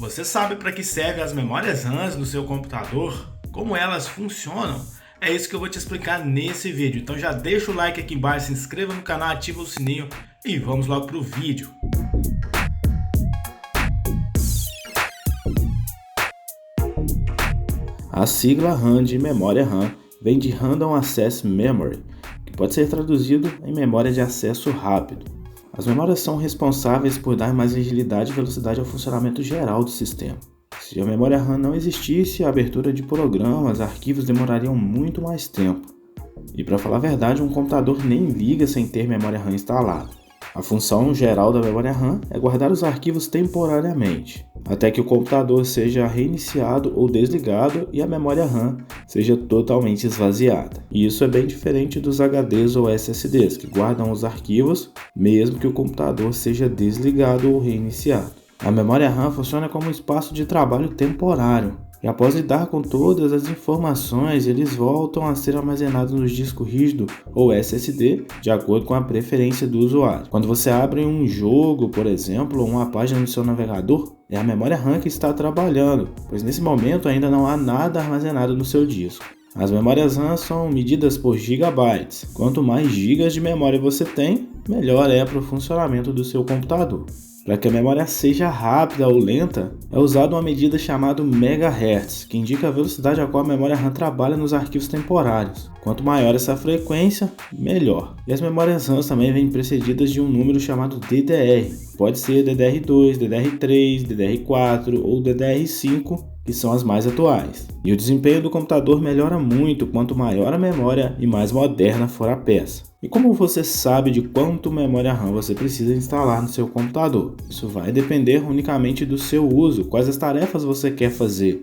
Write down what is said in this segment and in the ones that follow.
Você sabe para que servem as memórias RAM no seu computador? Como elas funcionam? É isso que eu vou te explicar nesse vídeo. Então já deixa o like aqui embaixo, se inscreva no canal, ativa o sininho e vamos logo para o vídeo. A sigla RAM de memória RAM vem de Random Access Memory, que pode ser traduzido em memória de acesso rápido. As memórias são responsáveis por dar mais agilidade e velocidade ao funcionamento geral do sistema. Se a memória RAM não existisse, a abertura de programas, arquivos demorariam muito mais tempo. E para falar a verdade, um computador nem liga sem ter memória RAM instalada. A função geral da memória RAM é guardar os arquivos temporariamente, até que o computador seja reiniciado ou desligado e a memória RAM seja totalmente esvaziada. E isso é bem diferente dos HDs ou SSDs, que guardam os arquivos mesmo que o computador seja desligado ou reiniciado. A memória RAM funciona como um espaço de trabalho temporário, e após lidar com todas as informações, eles voltam a ser armazenados no disco rígido ou SSD, de acordo com a preferência do usuário. Quando você abre um jogo, por exemplo, ou uma página no seu navegador, é a memória RAM que está trabalhando, pois nesse momento ainda não há nada armazenado no seu disco. As memórias RAM são medidas por gigabytes. Quanto mais gigas de memória você tem, melhor é para o funcionamento do seu computador. Para que a memória seja rápida ou lenta, é usada uma medida chamada MHz, que indica a velocidade a qual a memória RAM trabalha nos arquivos temporários. Quanto maior essa frequência, melhor. E as memórias RAM também vêm precedidas de um número chamado DDR. Pode ser DDR2, DDR3, DDR4 ou DDR5, que são as mais atuais. E o desempenho do computador melhora muito quanto maior a memória e mais moderna for a peça. E como você sabe de quanto memória RAM você precisa instalar no seu computador? Isso vai depender unicamente do seu uso, quais as tarefas você quer fazer.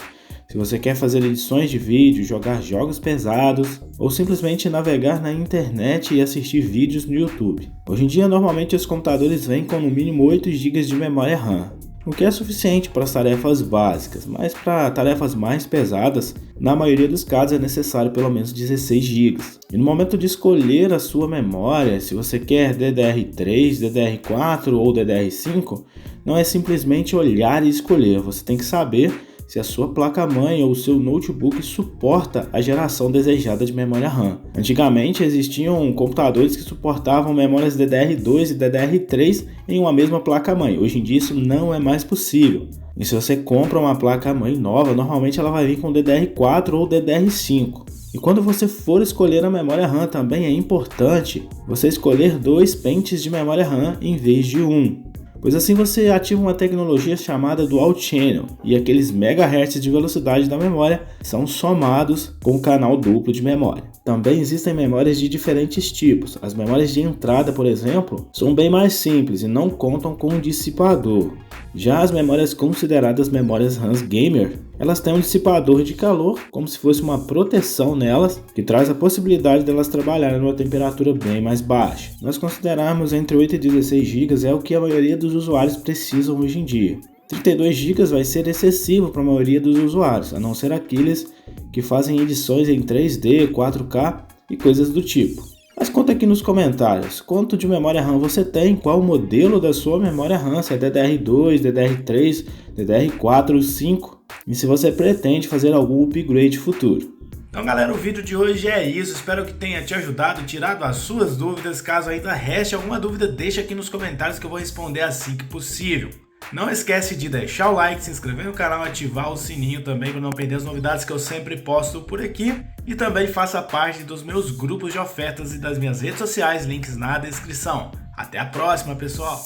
Se você quer fazer edições de vídeo, jogar jogos pesados ou simplesmente navegar na internet e assistir vídeos no YouTube. Hoje em dia, normalmente os computadores vêm com no mínimo 8 GB de memória RAM, o que é suficiente para as tarefas básicas, mas para tarefas mais pesadas, na maioria dos casos é necessário pelo menos 16 GB. E no momento de escolher a sua memória, se você quer DDR3, DDR4 ou DDR5, não é simplesmente olhar e escolher, você tem que saber se a sua placa-mãe ou o seu notebook suporta a geração desejada de memória RAM. Antigamente existiam computadores que suportavam memórias DDR2 e DDR3 em uma mesma placa-mãe. Hoje em dia isso não é mais possível. E se você compra uma placa-mãe nova, normalmente ela vai vir com DDR4 ou DDR5. E quando você for escolher a memória RAM, também é importante você escolher 2 pentes de memória RAM em vez de um. Pois assim você ativa uma tecnologia chamada Dual Channel, e aqueles megahertz de velocidade da memória são somados com o canal duplo de memória. Também existem memórias de diferentes tipos. As memórias de entrada, por exemplo, são bem mais simples e não contam com um dissipador. Já as memórias consideradas memórias RAM gamer, elas têm um dissipador de calor, como se fosse uma proteção nelas, que traz a possibilidade delas trabalharem numa temperatura bem mais baixa. Nós considerarmos entre 8 e 16 GB é o que a maioria dos usuários precisam hoje em dia. 32 GB vai ser excessivo para a maioria dos usuários, a não ser aqueles que fazem edições em 3D, 4K e coisas do tipo. Mas conta aqui nos comentários, quanto de memória RAM você tem, qual o modelo da sua memória RAM, se é DDR2, DDR3, DDR4 ou 5, e se você pretende fazer algum upgrade futuro. Então galera, o vídeo de hoje é isso, espero que tenha te ajudado, tirado as suas dúvidas. Caso ainda reste alguma dúvida, deixa aqui nos comentários que eu vou responder assim que possível. Não esquece de deixar o like, se inscrever no canal, ativar o sininho também para não perder as novidades que eu sempre posto por aqui. E também faça parte dos meus grupos de ofertas e das minhas redes sociais, links na descrição. Até a próxima, pessoal!